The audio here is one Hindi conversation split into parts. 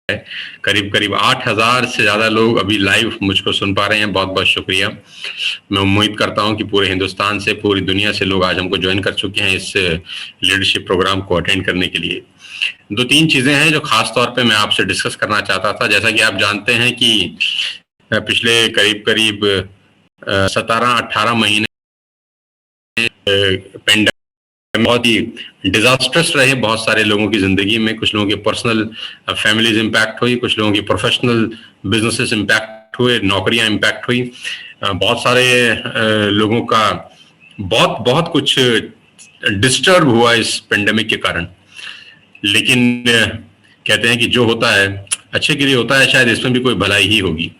करीब करीब 8,000 से ज़्यादा लोग अभी लाइव मुझको सुन पा रहे हैं। बहुत बहुत शुक्रिया। मैं उम्मीद करता हूं कि पूरे हिंदुस्तान से, पूरी दुनिया से लोग आज हमको ज्वाइन कर चुके हैं इस लीडरशिप प्रोग्राम को अटेंड करने के लिए। दो तीन चीज़ें हैं जो खास तौर पे मैं आपसे डिस्कस करना चाहता था। जैसा कि आप जानते हैं कि पिछले करीब करीब 17-18 महीने पेंडेमिक बहुत ही डिजास्ट्रस रहे बहुत सारे लोगों की जिंदगी में। कुछ लोगों की पर्सनल फैमिलीज इम्पैक्ट हुई, कुछ लोगों की प्रोफेशनल बिजनेसेस इम्पैक्ट हुए, नौकरियां इम्पैक्ट हुई। बहुत सारे लोगों का बहुत बहुत कुछ डिस्टर्ब हुआ इस पेंडेमिक के कारण। लेकिन कहते हैं कि जो होता है अच्छे के लिए होता है, शायद इसमें भी कोई भलाई ही होगी।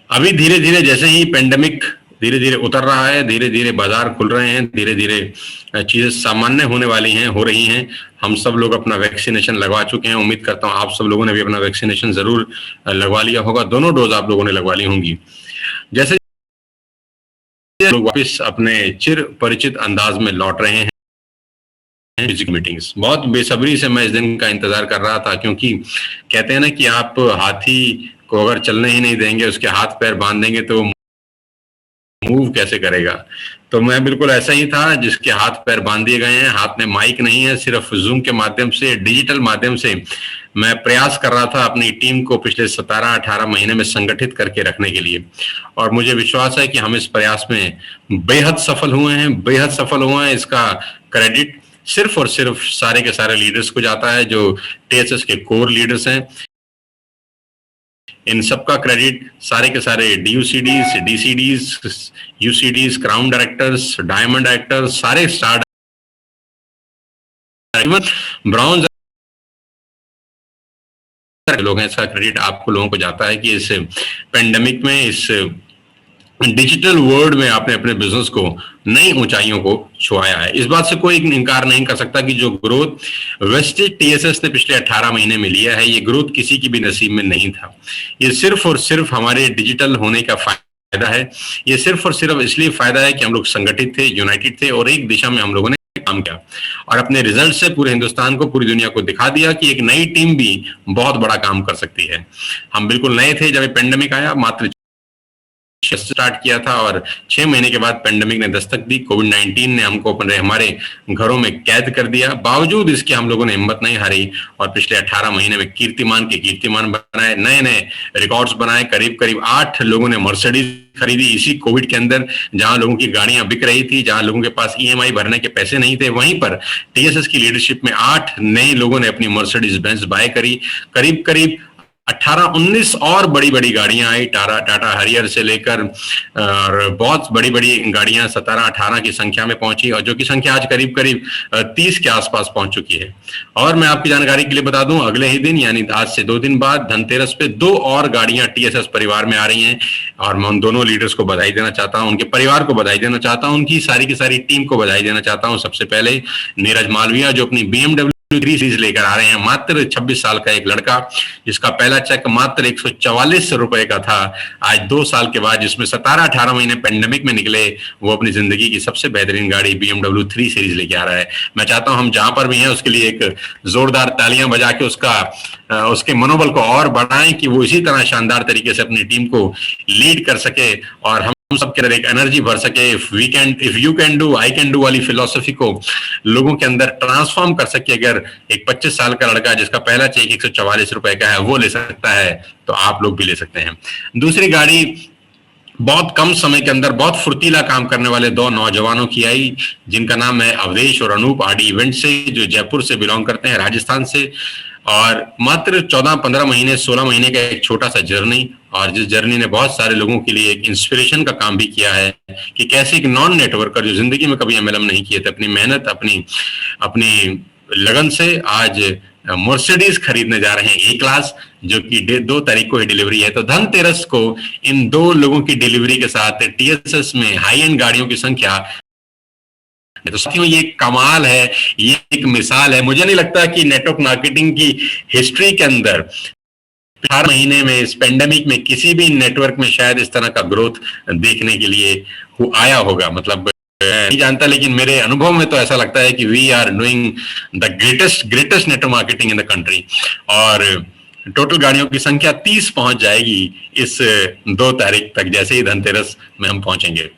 अभी धीरे धीरे जैसे ही पेंडेमिक धीरे धीरे उतर रहा है, धीरे धीरे बाजार खुल रहे हैं, धीरे धीरे चीजें सामान्य होने वाली हैं, हो रही हैं। हम सब लोग अपना वैक्सीनेशन लगवा चुके हैं। उम्मीद करता हूं आप सब लोगों ने भी अपना वैक्सीनेशन जरूर लगवा लिया होगा। दोनों डोज आप लोगों ने लगवा ली होंगी। जैसे लोग वापिस अपने चिर परिचित अंदाज में लौट रहे हैं मीटिंग्स, बहुत बेसब्री से मैं इस दिन का इंतजार कर रहा था, क्योंकि कहते हैं ना कि आप हाथी को अगर चलने ही नहीं देंगे, उसके हाथ पैर बांध देंगे तो मूव कैसे करेगा। तो मैं बिल्कुल ऐसा ही था जिसके हाथ पैर बांध दिए गए हैं। हाथ में माइक नहीं है, सिर्फ जूम के माध्यम से, डिजिटल माध्यम से मैं प्रयास कर रहा था अपनी टीम को पिछले 17-18 महीने में संगठित करके रखने के लिए। और मुझे विश्वास है कि हम इस प्रयास में बेहद सफल हुए हैं, बेहद सफल हुए हैं। इसका क्रेडिट सिर्फ और सिर्फ सारे के सारे लीडर्स को जाता है जो टीएसएस के कोर लीडर्स हैं। इन सबका क्रेडिट सारे के सारे डीयूसीडीज, डीसीडीज, यूसीडीज, क्राउन डायरेक्टर्स, डायमंड डायरेक्टर्स, सारे स्टार, ब्राउन लोग हैं। इसका क्रेडिट आपको लोगों को जाता है कि इस पेंडेमिक में, इस डिजिटल वर्ल्ड में आपने अपने बिजनेस को नई ऊंचाइयों को छुआया है। इस बात से कोई इनकार नहीं कर सकता कि जो ग्रोथ वेस्टेज टीएसएस ने पिछले 18 महीने में लिया है, ये ग्रोथ किसी की भी नसीब में नहीं था। ये सिर्फ और सिर्फ हमारे डिजिटल होने का फायदा है। ये सिर्फ और सिर्फ इसलिए फायदा है कि हम लोग संगठित थे, यूनाइटेड थे और एक दिशा में हम लोगों ने काम किया और अपने रिजल्ट से पूरे हिंदुस्तान को, पूरी दुनिया को दिखा दिया कि एक नई टीम भी बहुत बड़ा काम कर सकती है। हम बिल्कुल नए थे जब पेंडेमिक आया, मात्र स्टार्ट किया था और 6 महीने के बाद पेंडेमिक ने दस्तक दी। कोविड-19 ने हमको अपने हमारे घरों में कैद कर दिया। बावजूद इसके हम लोगों ने हिम्मत नहीं हारी और पिछले 18 महीने में कीर्तिमान के कीर्तिमान बनाए, नए नए रिकॉर्ड्स बनाए। करीब करीब 8 लोगों ने मर्सिडीज खरीदी इसी कोविड के अंदर। जहां लोगों की गाड़ियां बिक रही थी, जहां लोगों के पास ईएमआई भरने के पैसे नहीं थे, वहीं पर टीएसएस की लीडरशिप में 8 नए लोगों ने अपनी मर्सिडीज बेंज बाय करी। करीब करीब 18-19 और बड़ी बड़ी गाड़ियां आई, टाटा हरियर से लेकर और बहुत बड़ी बड़ी गाड़ियां 17-18 की संख्या में पहुंची और जो की संख्या आज करीब करीब 30 के आसपास पहुंच चुकी है। और मैं आपकी जानकारी के लिए बता दूं, अगले ही दिन यानी आज से 2 दिन बाद धनतेरस पे 2 और गाड़ियां टीएसएस परिवार में आ रही हैं और मैं उन दोनों लीडर्स को बधाई देना चाहता हूं, उनके परिवार को बधाई देना चाहता हूं, उनकी सारी की सारी टीम को बधाई देना चाहता हूं। सबसे पहले नीरज मालविया जो अपनी BMW 3 सीरीज लेकर आ रहे हैं। मात्र 26 साल का एक लड़का जिसका पहला चेक मात्र 144 रुपए का था, आज 2 साल के बाद जिसमें 17-18 महीने पेंडेमिक में निकले, वो अपनी जिंदगी की सबसे बेहतरीन गाड़ी BMW 3 सीरीज लेके आ रहा है। मैं चाहता हूं हम जहां पर भी हैं उसके लिए एक जोरदार तालियां बजा के उसके मनोबल को और बढ़ाएं कि वो इसी तरह शानदार तरीके से अपनी टीम को लीड कर सके और हम सबके अंदर एक एनर्जी भर सके। If you can do I can do वाली फिलॉसफी को लोगों के अंदर ट्रांसफॉर्म कर सके। अगर एक 25 साल का लड़का जिसका पहला चेक 144 रुपए का है वो ले सकता है तो आप लोग भी ले सकते हैं। दूसरी गाड़ी बहुत कम समय के अंदर बहुत फुर्तीला काम करने वाले 2 नौजवानों की आई, जिनका नाम है अवधेश और अनूप, आरडी इवेंट से, जो जयपुर से बिलोंग करते हैं, राजस्थान से। और मात्र 14-15 महीने 16 महीने का एक छोटा सा जर्नी, और जिस जर्नी ने बहुत सारे लोगों के लिए एक इंस्पिरेशन का काम भी किया है कि कैसे एक नॉन नेटवर्कर जो जिंदगी में कभी एमएलएम नहीं किए थे, अपनी मेहनत अपनी लगन से आज मर्सिडीज खरीदने जा रहे हैं ए क्लास, जो कि 2 तारीख को ही डिलीवरी है। तो धनतेरस को इन 2 लोगों की डिलीवरी के साथ टीएसएस में हाई एंड गाड़ियों की संख्या, तो साथियों ये कमाल है, ये एक मिसाल है। मुझे नहीं लगता कि नेटवर्क मार्केटिंग की हिस्ट्री के अंदर 4 महीने में इस पेंडेमिक में किसी भी नेटवर्क में शायद इस तरह का ग्रोथ देखने के लिए आया होगा। मतलब नहीं जानता, लेकिन मेरे अनुभव में तो ऐसा लगता है कि we are doing the greatest network marketing in the country. और टोटल गाड़ियों की संख्या 30 पहुंच जाएगी इस 2 तारीख तक, जैसे ही धनतेरस में हम पहुंचेंगे।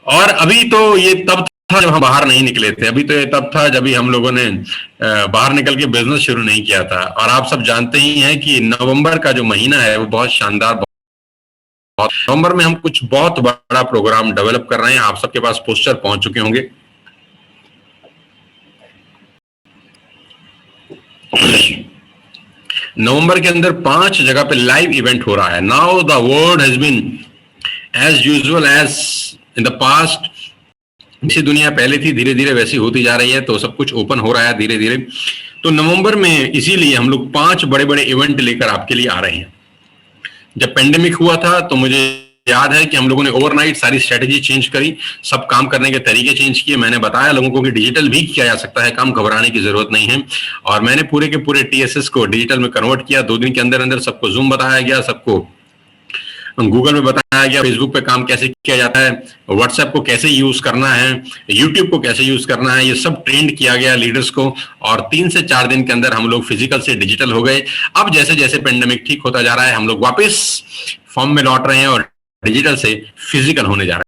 और अभी तो ये तब था जब हम बाहर नहीं निकले थे, अभी तो ये तब था जब भी हम लोगों ने बाहर निकल के बिजनेस शुरू नहीं किया था। और आप सब जानते ही हैं कि नवंबर का जो महीना है वो बहुत शानदार, नवंबर में हम कुछ बहुत बड़ा प्रोग्राम डेवलप कर रहे हैं। आप सबके पास पोस्टर पहुंच चुके होंगे। नवंबर के अंदर 5 जगह पे लाइव इवेंट हो रहा है। Now the world has been as usual as in the past. जैसी दुनिया पहले थी धीरे धीरे वैसी होती जा रही है, तो सब कुछ ओपन हो रहा है धीरे धीरे। तो नवंबर में इसीलिए हम लोग 5 बड़े बड़े इवेंट लेकर आपके लिए आ रहे हैं। जब पेंडेमिक हुआ था तो मुझे याद है कि हम लोगों ने ओवरनाइट सारी स्ट्रेटेजी चेंज करी, सब काम करने के तरीके चेंज किए। मैंने बताया लोगों को कि डिजिटल भी किया जा सकता है काम, घबराने की जरूरत नहीं है। और मैंने पूरे के पूरे टीएसएस को डिजिटल में कन्वर्ट किया। 2 दिन के अंदर अंदर सबको जूम बताया गया, सबको गूगल में बताया गया, फेसबुक पे काम कैसे किया जाता है, व्हाट्सएप को कैसे यूज करना है, यूट्यूब को कैसे यूज करना है, ये सब ट्रेंड किया गया लीडर्स को। और 3 से 4 दिन के अंदर हम लोग फिजिकल से डिजिटल हो गए। अब जैसे जैसे पेंडेमिक ठीक होता जा रहा है हम लोग वापस फॉर्म में लौट रहे हैं और डिजिटल से फिजिकल होने जा रहे हैं।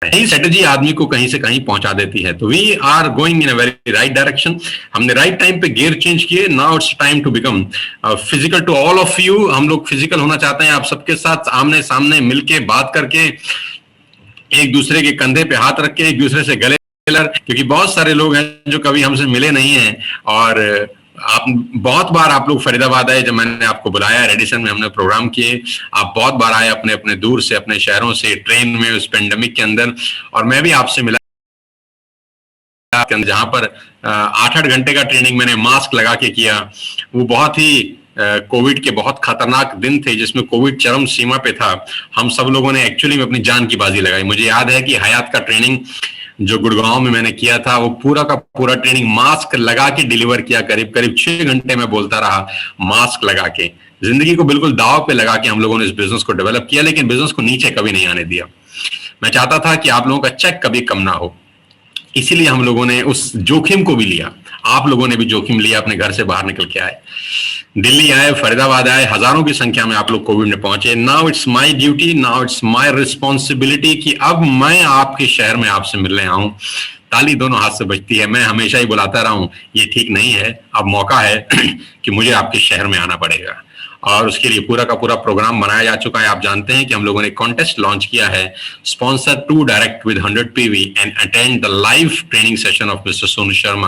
यही स्ट्रेटेजी आदमी को कहीं से कहीं पहुंचा देती है। तो we are going in a very right direction. हमने राइट टाइम पे गियर चेंज किए। Now it's time to become physical to all of you. हम लोग फिजिकल होना चाहते हैं आप सबके साथ, आमने सामने मिलके बात करके, एक दूसरे के कंधे पे हाथ रख के, एक दूसरे से गले, क्योंकि बहुत सारे लोग हैं जो कभी हमसे मिले नहीं हैं। और आप बहुत बार आप लोग फरीदाबाद आए, जब मैंने आपको बुलाया रेडिसन में हमने प्रोग्राम किए, आप बहुत बार आए अपने अपने दूर से, अपने शहरों से, ट्रेन में उस पेंडेमिक के अंदर। और मैं भी आपसे मिला जहां पर 8-8 घंटे का ट्रेनिंग मैंने मास्क लगा के किया। वो बहुत ही कोविड के बहुत खतरनाक दिन थे जिसमें कोविड चरम सीमा पे था। हम सब लोगों ने एक्चुअली में अपनी जान की बाजी लगाई। मुझे याद है कि हयात का ट्रेनिंग जो गुड़गांव में मैंने किया था, वो पूरा का पूरा ट्रेनिंग मास्क लगा के डिलीवर किया। करीब करीब 6 घंटे में बोलता रहा मास्क लगा के। जिंदगी को बिल्कुल दांव पे लगा के हम लोगों ने इस बिजनेस को डेवलप किया, लेकिन बिजनेस को नीचे कभी नहीं आने दिया। मैं चाहता था कि आप लोगों का चेक कभी कम ना हो, इसीलिए हम लोगों ने उस जोखिम को भी लिया। आप लोगों ने भी जोखिम लिया, अपने घर से बाहर निकल के आए, दिल्ली आए, फरीदाबाद आए, हजारों की संख्या में आप लोग कोविड में पहुंचे। Now it's my duty, now it's my responsibility कि अब मैं आपके शहर में आपसे मिलने आऊं। ताली दोनों हाथ से बजती है। मैं हमेशा ही बुलाता रहा हूं, ये ठीक नहीं है, अब मौका है कि मुझे आपके शहर में आना पड़ेगा। और उसके लिए पूरा का पूरा प्रोग्राम बनाया जा चुका है। आप जानते हैं कि हम लोगों ने कॉन्टेस्ट लॉन्च किया है, sponsor to direct with 100 PV and attend the live training session of mister Sonu Sharma.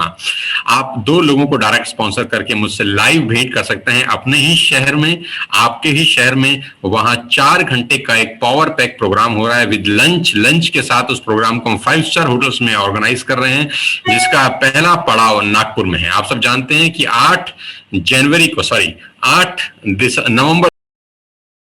आप 2 लोगों को डायरेक्ट स्पॉन्सर करके मुझसे लाइव भेंट कर सकते हैं अपने ही शहर में, आपके ही शहर में। वहां 4 घंटे का एक पावर पैक प्रोग्राम हो रहा है विद लंच के साथ। उस प्रोग्राम को हम 5 स्टार होटल्स में ऑर्गेनाइज कर रहे हैं, जिसका पहला पड़ाव नागपुर में है। आप सब जानते हैं कि 8 नवंबर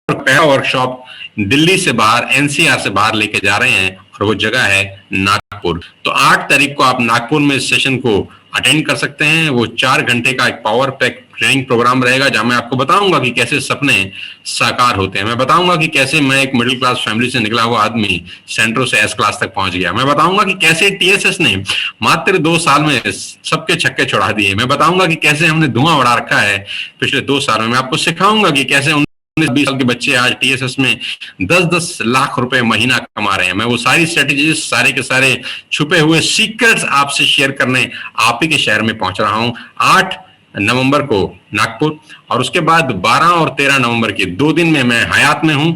पहला वर्कशॉप दिल्ली से बाहर, एनसीआर से बाहर लेके जा रहे हैं, और वो जगह है नागपुर। तो 8 तारीख को आप नागपुर में इस सेशन को अटेंड कर सकते हैं। वो 4 घंटे का एक पावर पैक ट्रेनिंग प्रोग्राम रहेगा, जहां मैं आपको बताऊंगा कि कैसे सपने साकार होते हैं। मैं बताऊंगा कि कैसे मैं एक मिडिल क्लास फैमिली से निकला हुआ आदमी सेंट्रो से एस क्लास तक पहुंच गया। मैं बताऊंगा कि कैसे टीएसएस ने मात्र 2 साल में सबके छक्के छुड़ा दिए। मैं बताऊंगा कि कैसे हमने धुआं उड़ा रखा है पिछले 2 साल में। मैं आपको सिखाऊंगा कि कैसे 19-20 साल के बच्चे आज टीएसएस में 10-10 लाख रुपए महीना कमा रहे हैं। मैं वो सारी स्ट्रेटेजीज, सारे के सारे छुपे हुए सीक्रेट्स आपसे शेयर करने आप ही के शहर में पहुंच रहा हूं। 8 नवंबर को नागपुर, और उसके बाद 12 और 13 नवंबर के 2 दिन में मैं हयात में हूं,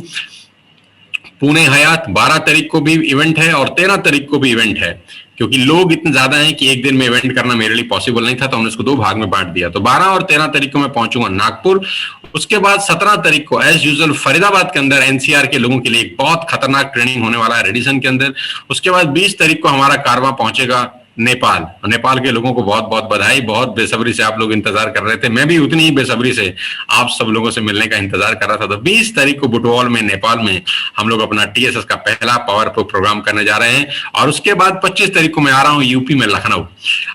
पुणे हयात। 12 तारीख को भी इवेंट है और 13 तारीख को भी इवेंट है, क्योंकि लोग इतने ज्यादा हैं कि एक दिन में इवेंट करना मेरे लिए पॉसिबल नहीं था, तो हमने इसको 2 भाग में बांट दिया। तो 12 और 13 तारीख को मैं पहुंचूंगा नागपुर। उसके बाद 17 तारीख को एज यूजुअल फरीदाबाद के अंदर एनसीआर के लोगों के लिए एक बहुत खतरनाक ट्रेनिंग होने वाला है रेडिसन के अंदर। उसके बाद 20 तारीख को हमारा कारवां पहुंचेगा नेपाल। नेपाल के लोगों को बहुत बहुत बधाई। बहुत बेसब्री से आप लोग इंतजार कर रहे थे, मैं भी उतनी ही बेसब्री से आप सब लोगों से मिलने का इंतजार कर रहा था। तो 20 तारीख को बुटवॉल में, नेपाल में हम लोग अपना टीएसएस का पहला पावर प्रोग्राम करने जा रहे हैं। और उसके बाद 25 तारीख को मैं आ रहा हूं यूपी में, लखनऊ।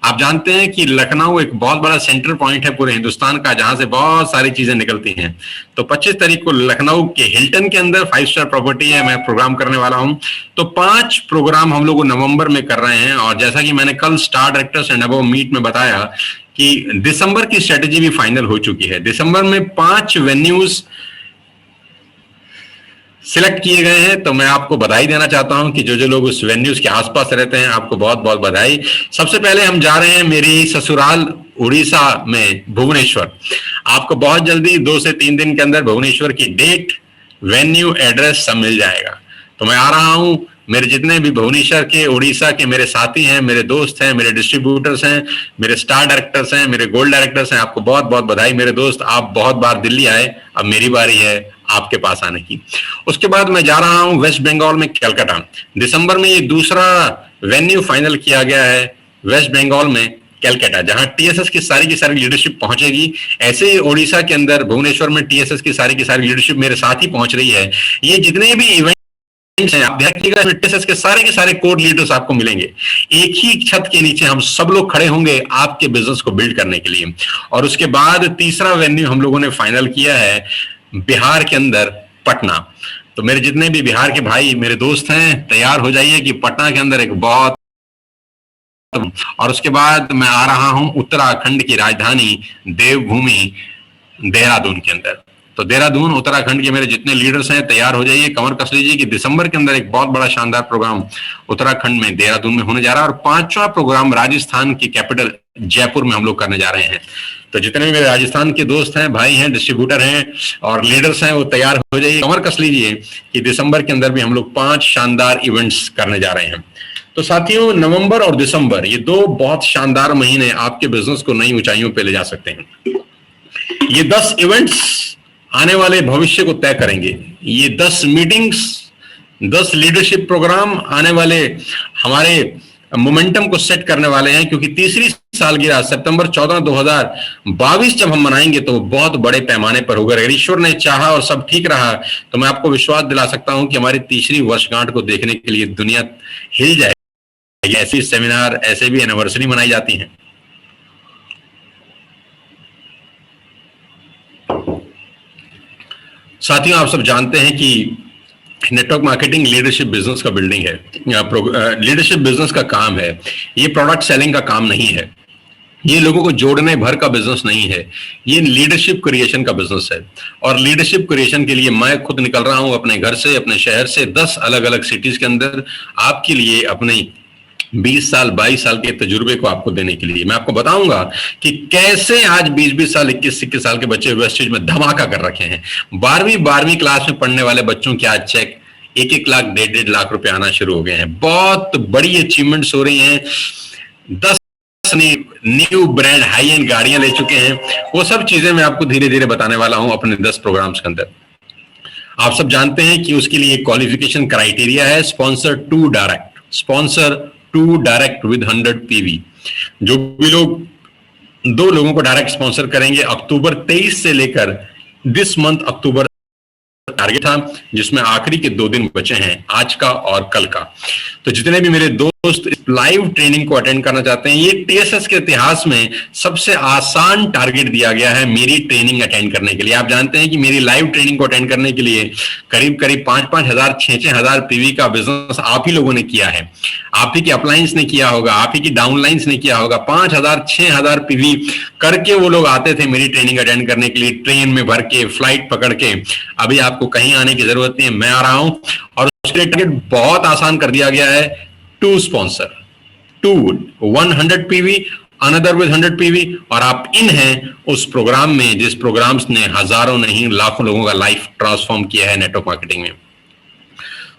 आप जानते हैं कि लखनऊ एक बहुत बड़ा सेंटर पॉइंट है पूरे हिंदुस्तान का, जहां से बहुत सारी चीजें निकलती हैं। तो 25 तारीख को लखनऊ के हिल्टन के अंदर 5 स्टार प्रॉपर्टी है, मैं प्रोग्राम करने वाला हूं। तो 5 प्रोग्राम हम लोग नवंबर में कर रहे हैं, और जैसा कि मैंने कल star directors and above meet में बताया कि दिसंबर की स्ट्रेटेजी भी फाइनल हो चुकी है। दिसंबर में 5 वेन्यूज सिलेक्ट किए गए हैं। तो मैं आपको बधाई देना चाहता हूं कि जो जो लोग उस वेन्यूज के आसपास रहते हैं, आपको बहुत बहुत बधाई। सबसे पहले हम जा रहे हैं मेरी ससुराल उड़ीसा में भुवनेश्वर। आपको बहुत जल्दी 2 से 3 दिन के अंदर भुवनेश्वर की डेट, वेन्यू, एड्रेस सब मिल जाएगा। तो मैं आ रहा हूं। मेरे जितने भी भुवनेश्वर के, उड़ीसा के मेरे साथी हैं, मेरे दोस्त हैं, मेरे डिस्ट्रीब्यूटर्स हैं, मेरे स्टार डायरेक्टर्स हैं, मेरे गोल्ड डायरेक्टर्स हैं, आपको बहुत बहुत बधाई मेरे दोस्त। आप बहुत बार दिल्ली आए, अब मेरी बारी है आपके पास आने की। उसके बाद मैं जा रहा हूं वेस्ट बंगाल में कलकत्ता। दिसंबर में ये दूसरा वेन्यू फाइनल किया गया है वेस्ट बंगाल में कलकत्ता, जहां टीएसएस की सारी लीडरशिप पहुंचेगी। ऐसे ही ओडिशा के अंदर भुवनेश्वर में टीएसएस की सारी लीडरशिप मेरे साथ ही पहुंच रही है। ये जितने भी इवेंट हैं, आप देखिएगा, टीएसएस के सारे कोर लीडर्स आपको मिलेंगे। एक ही छत के नीचे हम सब लोग खड़े होंगे आपके बिजनेस को बिल्ड करने के लिए। और उसके बाद तीसरा वेन्यू हम लोगों ने फाइनल किया है बिहार के अंदर पटना। तो मेरे जितने भी बिहार के भाई मेरे दोस्त हैं, तैयार हो जाइए कि पटना के अंदर एक बहुत। और उसके बाद मैं आ रहा हूं उत्तराखंड की राजधानी देवभूमि देहरादून के अंदर। तो देहरादून उत्तराखंड के मेरे जितने लीडर्स हैं, तैयार हो जाइए, कमर कस लीजिए कि दिसंबर के अंदर एक बहुत बड़ा शानदार प्रोग्राम उत्तराखंड में देहरादून में होने जा रहा है। और 5वां प्रोग्राम राजस्थान की कैपिटल जयपुर में हम लोग करने जा रहे हैं। तो जितने भी मेरे राजस्थान के दोस्त हैं, भाई हैं, डिस्ट्रीब्यूटर हैं और लीडर्स हैं, वो तैयार हो जाइए, कमर कस लीजिए कि दिसंबर के अंदर भी हम लोग 5 शानदार इवेंट्स करने जा रहे हैं। तो साथियों, नवंबर और दिसंबर ये 2 बहुत शानदार महीने आपके बिजनेस को नई ऊंचाइयों पे ले जा सकते हैं। ये 10 इवेंट्स आने वाले भविष्य को तय करेंगे। ये 10 मीटिंग्स, 10 लीडरशिप प्रोग्राम आने वाले हमारे मोमेंटम को सेट करने वाले हैं, क्योंकि तीसरी सालगिरह सितंबर 14, 2022 जब हम मनाएंगे तो बहुत बड़े पैमाने पर होगा। अगर ईश्वर ने चाहा और सब ठीक रहा तो मैं आपको विश्वास दिला सकता हूं कि हमारी तीसरी वर्षगांठ को देखने के लिए दुनिया हिल जाएगी। ऐसी सेमिनार, ऐसे भी एनिवर्सरी मनाई जाती हैं। साथियों, आप सब जानते हैं कि नेटवर्क मार्केटिंग लीडरशिप बिजनेस का बिल्डिंग है, लीडरशिप बिजनेस का काम है। ये प्रोडक्ट सेलिंग का काम नहीं है, ये लोगों को जोड़ने भर का बिजनेस नहीं है, ये लीडरशिप क्रिएशन का बिजनेस है। और लीडरशिप क्रिएशन के लिए मैं खुद निकल रहा हूं अपने घर से, अपने शहर से, 10 अलग अलग सिटीज के अंदर आपके लिए अपने 20 साल 22 साल के तजुर्बे को आपको देने के लिए। मैं आपको बताऊंगा कि कैसे आज 20-20 साल 21-21 साल के बच्चे वेस्टेज में धमाका कर रखे हैं। 12वीं क्लास में पढ़ने वाले बच्चों के आज चेक 1-1 लाख 1.5 लाख रुपए आना शुरू हो गए हैं। बहुत बड़ी अचीवमेंट्स हो रही हैं। 10 न्यू ब्रांड हाई एंड गाड़ियां ले चुके हैं। वो सब चीजें मैं आपको धीरे धीरे बताने वाला हूं अपने 10 प्रोग्राम्स के अंदर। आप सब जानते हैं कि उसके लिए क्वालिफिकेशन क्राइटेरिया है sponsor to direct, sponsor to direct with 100 PV. जो भी लोग 2 लोगों को डायरेक्ट स्पॉन्सर करेंगे, अक्टूबर 23 से लेकर दिस मंथ अक्टूबर टारगेट था, जिसमें आखिरी के 2 दिन बचे हैं, आज का और कल का। तो जितने भी मेरे दोस्त लाइव ट्रेनिंग को अटेंड करना चाहते हैं, ये टीएसएस के इतिहास में सबसे आसान टारगेट दिया गया है मेरी ट्रेनिंग अटेंड करने के लिए। आप जानते हैं कि मेरी लाइव ट्रेनिंग को अटेंड करने के लिए करीब 5-5 हजार 6-6 हजार पीवी का बिजनेस आप ही लोगों ने किया है। आप ही के अपलाइंस ने किया होगा, आप ही की डाउनलाइंस ने किया होगा। 5,000 6,000 पीवी करके वो लोग आते थे मेरी ट्रेनिंग अटेंड करने के लिए, ट्रेन में भर के, फ्लाइट पकड़ के। अभी आपको कहीं आने की जरूरत नहीं है, मैं आ रहा हूं और उसके लिए टारगेट बहुत आसान कर दिया गया है। 2 sponsor, 100 PV, another with 100 PV, और आप इन हैं उस प्रोग्राम में जिस प्रोग्राम्स ने हजारों नहीं लाखों लोगों का लाइफ ट्रांसफॉर्म किया है नेटवर्क मार्केटिंग में।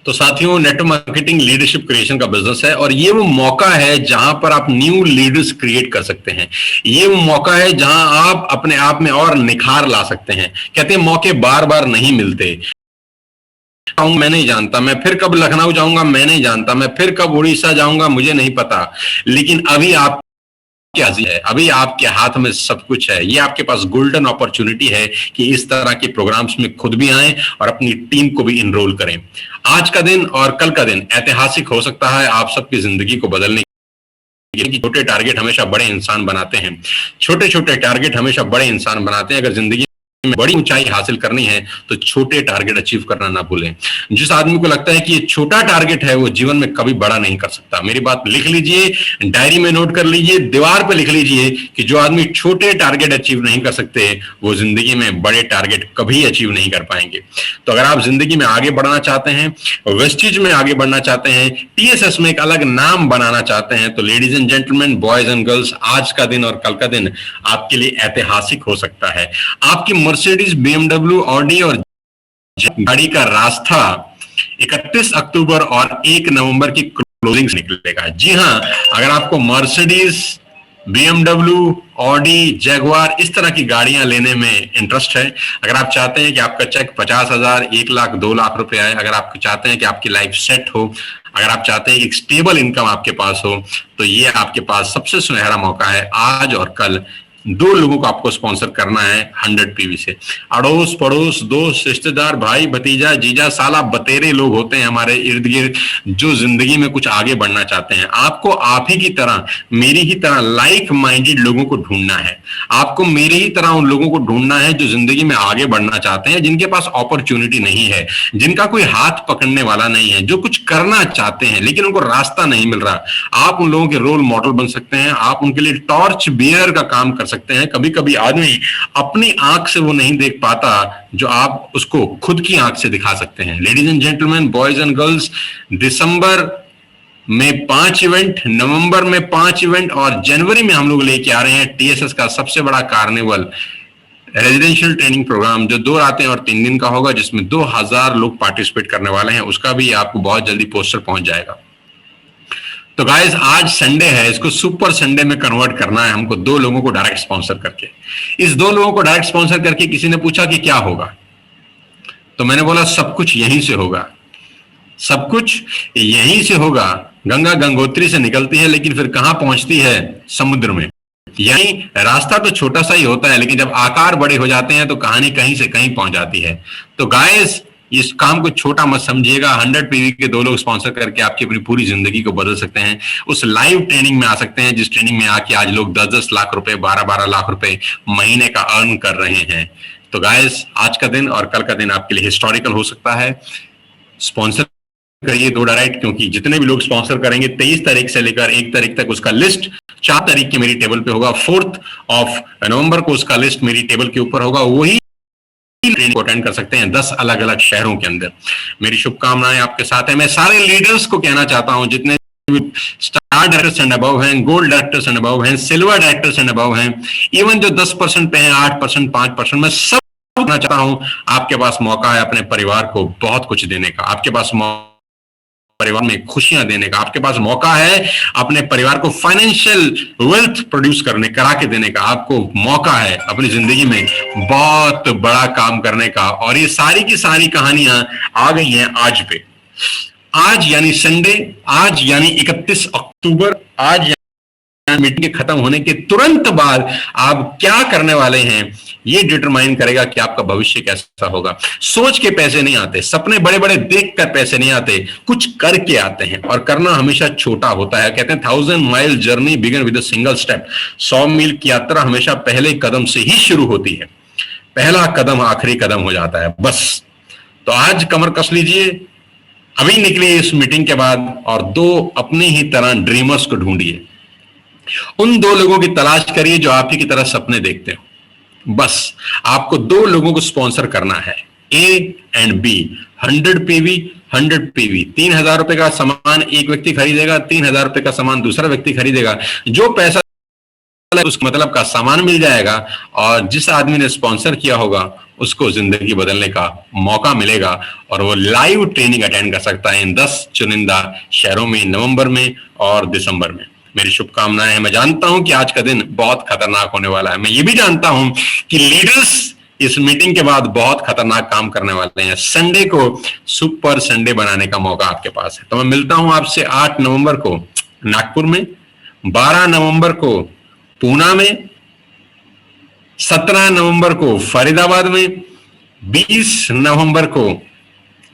तो साथियों, नेटवर्क मार्केटिंग लीडरशिप क्रिएशन का बिजनेस है और ये वो मौका है जहां पर आप न्यू लीडर्स क्रिएट कर सकते हैं। ये वो मौका है जहां आप अपने आप में और निखार ला सकते हैं। कहते हैं मौके बार बार नहीं मिलते। मैं नहीं जानता, मैं फिर कब लखनऊ जाऊंगा मैं नहीं जानता, मैं फिर कब उड़ीसा जाऊंगा मुझे नहीं पता, लेकिन अभी आप क्या है, अभी आपके हाथ में सब कुछ है। ये आपके पास गोल्डन अपॉर्चुनिटी है कि इस तरह के प्रोग्राम्स में खुद भी आएं और अपनी टीम को भी इनरोल करें। आज का दिन और कल का दिन ऐतिहासिक हो सकता है आप सबकी जिंदगी को बदलने की। छोटे टारगेट हमेशा बड़े इंसान बनाते हैं, छोटे छोटे टारगेट हमेशा बड़े इंसान बनाते हैं। अगर जिंदगी बड़ी ऊंचाई हासिल करनी है तो छोटे टारगेट अचीव करना ना भूलें। जिस आदमी को लगता है कि ये छोटा टारगेट है वो जीवन में कभी बड़ा नहीं कर सकता। मेरी बात लिख लीजिए, डायरी में नोट कर लीजिए, दीवार पे लिख लीजिए कि जो आदमी छोटे टारगेट अचीव नहीं कर सकते वो जिंदगी में बड़े टारगेट कभी अचीव नहीं कर पाएंगे। तो अगर आप जिंदगी में आगे बढ़ना चाहते हैं, वेस्टिज में आगे बढ़ना चाहते हैं, टीएसएस में एक अलग नाम बनाना चाहते हैं, तो ladies and gentleman, boys and girls, आज का दिन और कल का दिन आपके लिए ऐतिहासिक हो सकता है। आपकी मर्सिडीज, बीएमडब्ल्यू, ऑडी और गाड़ी का रास्ता 31 अक्टूबर और 1 नवंबर की क्लोजिंग से निकलेगा। जी हां, अगर आपको मर्सिडीज, बीएमडब्ल्यू, ऑडी, जैगवार इस तरह की गाड़ियां लेने में इंटरेस्ट है, अगर आप चाहते हैं कि आपका चेक 50,000, 1 लाख, 2 लाख रुपए आए, अगर आप चाहते हैं कि आपकी लाइफ सेट हो, अगर आप चाहते हैं कि एक स्टेबल इनकम आपके पास हो, तो ये आपके पास सबसे सुनहरा मौका है। आज और कल 2 लोगों को आपको स्पॉन्सर करना है 100 पीवी से। अड़ोस पड़ोस, दोस्त, रिश्तेदार, भाई भतीजा, जीजा, साला, बतेरे लोग होते हैं हमारे इर्द गिर्द जो जिंदगी में कुछ आगे बढ़ना चाहते हैं। आपको आप ही की तरह, मेरी ही तरह लाइक माइंडेड लोगों को ढूंढना है। आपको मेरी ही तरह उन लोगों को ढूंढना है जो जिंदगी में आगे बढ़ना चाहते हैं, जिनके पास अपॉर्चुनिटी नहीं है, जिनका कोई हाथ पकड़ने वाला नहीं है, जो कुछ करना चाहते हैं लेकिन उनको रास्ता नहीं मिल रहा। आप उन लोगों के रोल मॉडल बन सकते हैं। आप उनके लिए टॉर्च बियर का काम कर सकते हैं। कभी कभी आदमी अपनी आंख से वो नहीं देख पाता जो आप उसको खुद की आंख से दिखा सकते हैं। Ladies and gentleman, boys and girls, दिसंबर में 5 इवेंट, नवंबर में 5 इवेंट और जनवरी में हम लोग लेके आ रहे हैं टीएसएस का सबसे बड़ा कार्निवल रेजिडेंशियल ट्रेनिंग प्रोग्राम, जो 2 रातें और 3 दिन का होगा, जिसमें 2000 लोग पार्टिसिपेट करने वाले हैं। उसका भी आपको बहुत जल्दी पोस्टर पहुंच जाएगा। तो गाइस, आज संडे है, इसको सुपर संडे में कन्वर्ट करना है हमको 2 लोगों को डायरेक्ट स्पॉन्सर करके। इस 2 लोगों को डायरेक्ट स्पॉन्सर करके किसी ने पूछा कि क्या होगा, तो मैंने बोला सब कुछ यहीं से होगा, सब कुछ यहीं से होगा। गंगा गंगोत्री से निकलती है लेकिन फिर कहां पहुंचती है? समुद्र में। यानी रास्ता तो छोटा सा ही होता है लेकिन जब आकार बड़े हो जाते हैं तो कहानी कहीं से कहीं पहुंच जाती है। तो गाइस, इस काम को छोटा मत समझिएगा। 100 पीवी के 2 लोग स्पॉन्सर करके आपकी अपनी पूरी जिंदगी को बदल सकते हैं। उस लाइव ट्रेनिंग में आ सकते हैं जिस ट्रेनिंग में आके आज लोग 10-10 लाख रुपए, 12-12 लाख रुपए महीने का अर्न कर रहे हैं। तो गाइस, आज का दिन और कल का दिन आपके लिए हिस्टोरिकल हो सकता है। स्पॉन्सर करिए 2 डायरेक्ट, क्योंकि जितने भी लोग स्पॉन्सर करेंगे 23 तारीख से लेकर 1 तारीख तक उसका लिस्ट 4 तारीख की मेरी टेबल पे होगा। 4 नवंबर को उसका लिस्ट मेरी टेबल के ऊपर होगा। वही ट्रेनिंग को अटेंड कर सकते हैं 10 अलग अलग शहरों के अंदर। मेरी शुभकामनाएं आपके साथ है। मैं सारे लीडर्स को कहना चाहता हूं, जितने स्टार डायरेक्टर्स एंड अबव हैं, गोल्ड डायरेक्टर्स एंड अबव हैं, सिल्वर डायरेक्टर्स एंड अबव हैं, इवन जो 10% पे हैं, 8%, 5%, मैं सब कहना चाहता हूं आपके पास मौका है अपने परिवार को बहुत कुछ देने का। आपके पास परिवार में खुशियां देने का, आपके पास मौका है अपने परिवार को फाइनेंशियल वेल्थ प्रोड्यूस करा के देने का। आपको मौका है अपनी जिंदगी में बहुत बड़ा काम करने का। और ये सारी की सारी कहानियां आ गई हैं आज पे। आज यानी संडे, आज यानी 31 अक्टूबर, आज मीटिंग के खत्म होने के तुरंत बाद आप क्या करने वाले हैं ये डिटरमाइन करेगा कि आपका भविष्य कैसा होगा। सोच के पैसे नहीं आते, सपने बड़े बड़े देखकर पैसे नहीं आते, कुछ करके आते हैं। और करना हमेशा छोटा होता है। कहते हैं 1000 mile journey begin with a single step. 100 मील की यात्रा हमेशा पहले कदम से ही शुरू होती है। पहला कदम आखिरी कदम हो जाता है बस। तो आज कमर कस लीजिए, अभी निकलिए इस मीटिंग के बाद और 2 अपने ही तरह ड्रीमर्स को ढूंढिए। उन 2 लोगों की तलाश करिए जो आप ही की तरह सपने देखते हो। बस आपको 2 लोगों को स्पॉन्सर करना है, A and B. 100 PV, 100 PV. 3000 रुपए का सामान एक व्यक्ति खरीदेगा, 3000 रुपए का सामान दूसरा व्यक्ति खरीदेगा। जो पैसा उस मतलब का सामान मिल जाएगा और जिस आदमी ने स्पॉन्सर किया होगा उसको जिंदगी बदलने का मौका मिलेगा और वो लाइव ट्रेनिंग अटेंड कर सकता है इन 10 चुनिंदा शहरों में, नवंबर में और दिसंबर में। मेरी शुभकामनाएं हैं। मैं जानता हूं कि आज का दिन बहुत खतरनाक होने वाला है। मैं ये भी जानता हूं कि लीडर्स इस मीटिंग के बाद बहुत खतरनाक काम करने वाले हैं। संडे को सुपर संडे बनाने का मौका आपके पास है। तो मैं मिलता हूं आपसे 8 नवंबर को नागपुर में, 12 नवंबर को पूना में, 17 नवंबर को फरीदाबाद में, 20 नवंबर को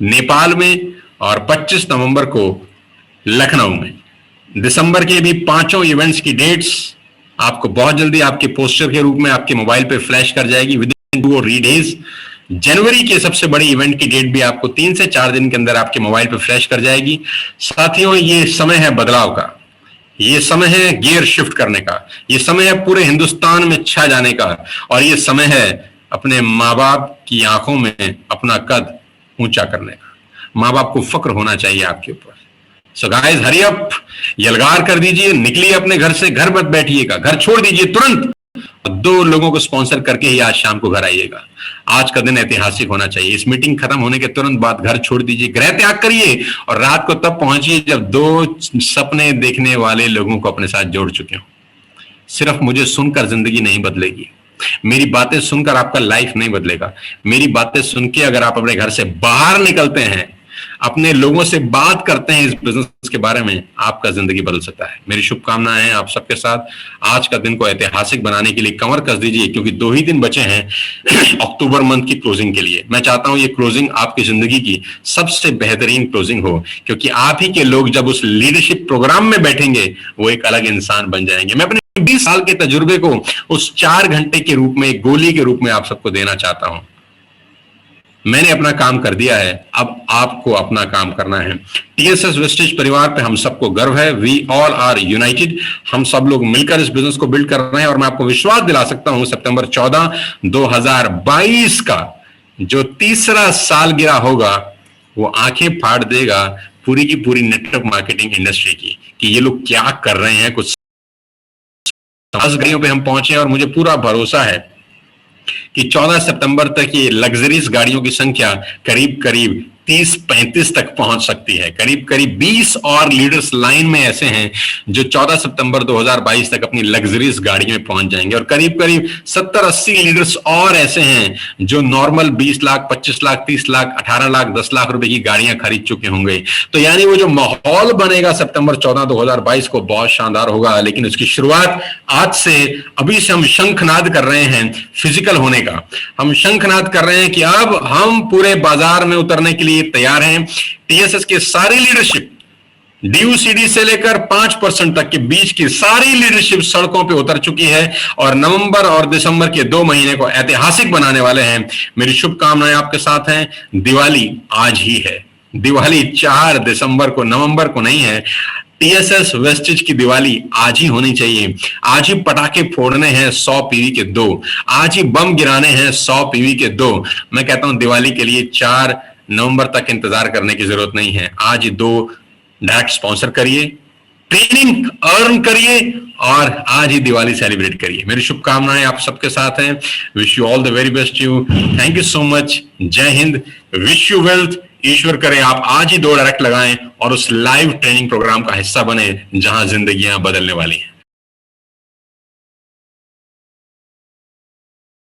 नेपाल में और 25 नवंबर को लखनऊ में। दिसंबर के भी 5 इवेंट्स की डेट्स आपको बहुत जल्दी आपके पोस्टर के रूप में आपके मोबाइल पे फ्लैश कर जाएगी। वो रीडेज जनवरी के सबसे बड़ी इवेंट की डेट भी आपको 3 से 4 दिन के अंदर आपके मोबाइल पे फ्लैश कर जाएगी। साथियों, ये समय है बदलाव का, ये समय है गियर शिफ्ट करने का, ये समय है पूरे हिंदुस्तान में छा जाने का, और ये समय है अपने माँ बाप की आंखों में अपना कद ऊंचा करने का। माँ बाप को फक्र होना चाहिए आपके ऊपर। सो गाइस, हरी अप, यलगार कर दीजिए, निकलिए अपने घर से, घर मत बैठिएगा, घर छोड़ दीजिए तुरंत, 2 लोगों को स्पॉन्सर करके ही आज शाम को घर आइएगा। आज का दिन ऐतिहासिक होना चाहिए। इस मीटिंग खत्म होने के तुरंत बाद घर छोड़ दीजिए, गृह त्याग करिए, और रात को तब पहुंचिए जब 2 सपने देखने वाले लोगों को अपने साथ जोड़ चुके हो। सिर्फ मुझे सुनकर जिंदगी नहीं बदलेगी, मेरी बातें सुनकर आपका लाइफ नहीं बदलेगा। मेरी बातें सुन के अगर आप अपने घर से बाहर निकलते हैं, अपने लोगों से बात करते हैं इस बिजनेस के बारे में, आपका जिंदगी बदल सकता है। मेरी शुभकामनाएं हैं आप सबके साथ। आज का दिन को ऐतिहासिक बनाने के लिए कमर कस दीजिए, क्योंकि 2 ही दिन बचे हैं अक्टूबर मंथ की क्लोजिंग के लिए। मैं चाहता हूं ये क्लोजिंग आपकी जिंदगी की सबसे बेहतरीन क्लोजिंग हो, क्योंकि आप ही के लोग जब उस लीडरशिप प्रोग्राम में बैठेंगे वो एक अलग इंसान बन जाएंगे। मैं अपने 20 साल के तजुर्बे को उस 4 घंटे के रूप में, एक गोली के रूप में आप सबको देना चाहता हूं। मैंने अपना काम कर दिया है, अब आपको अपना काम करना है। टीएसएस वेस्टेज परिवार पे हम सबको गर्व है। We all are united. हम सब लोग मिलकर इस बिजनेस को बिल्ड कर रहे हैं, और मैं आपको विश्वास दिला सकता हूं सितंबर 14, 2022 का जो 3रा सालगिरह होगा, वो आंखें फाड़ देगा पूरी की पूरी नेटवर्क मार्केटिंग इंडस्ट्री की, कि ये लोग क्या कर रहे हैं। कुछ 10 गाड़ियों पे हम पहुंचे, और मुझे पूरा भरोसा है कि 14 सितंबर तक ये लग्जरीज गाड़ियों की संख्या करीब करीब 30-35 तक पहुंच सकती है। करीब करीब 20 और लीडर्स लाइन में ऐसे हैं जो 14 सितंबर 2022 तक अपनी लग्जरीज गाड़ियों में पहुंच जाएंगे, और करीब करीब 70-80 लीडर्स और ऐसे हैं जो नॉर्मल 20 लाख, 25 लाख, 30 लाख, 18 लाख, 10 लाख रुपए की गाड़ियां खरीद चुके होंगे। तो यानी वो जो माहौल बनेगा सितंबर 14, 2022 को, बहुत शानदार होगा। लेकिन उसकी शुरुआत आज से, अभी से हम शंखनाद कर रहे हैं फिजिकल होने का। हम शंखनाद कर रहे हैं कि अब हम पूरे बाजार में उतरने के लिए तैयार हैं। टीएसएस के सारी लीडरशिप, डीयूसीडी से लेकर 5% तक के बीच की सारी लीडरशिप सड़कों पे उतर चुकी है, और नवंबर और दिसंबर के 2 महीने को ऐतिहासिक बनाने वाले हैं। मेरी शुभकामनाएं आपके साथ हैं। दिवाली आज ही है, दिवाली 4 दिसंबर को, नवंबर को नहीं है। टीएसएस वेस्टेज की दिवाली आज ही होनी चाहिए। आज ही पटाखे फोड़ने हैं 100 पीवी के 2, आज ही बम गिराने हैं 100 पीवी के 2। मैं कहता हूं दिवाली के लिए 4 नवंबर तक इंतजार करने की जरूरत नहीं है। आज 2 डायरेक्ट स्पॉन्सर करिए, ट्रेनिंग अर्न करिए, और आज ही दिवाली सेलिब्रेट करिए। मेरी शुभकामनाएं आप सबके साथ हैं। Wish you all the very best you. Thank you so much. जय हिंद। Wish you wealth. ईश्वर करे आप आज ही 2 डायरेक्ट लगाएं और उस लाइव ट्रेनिंग प्रोग्राम का हिस्सा बने जहां जिंदगियां बदलने वाली हैं।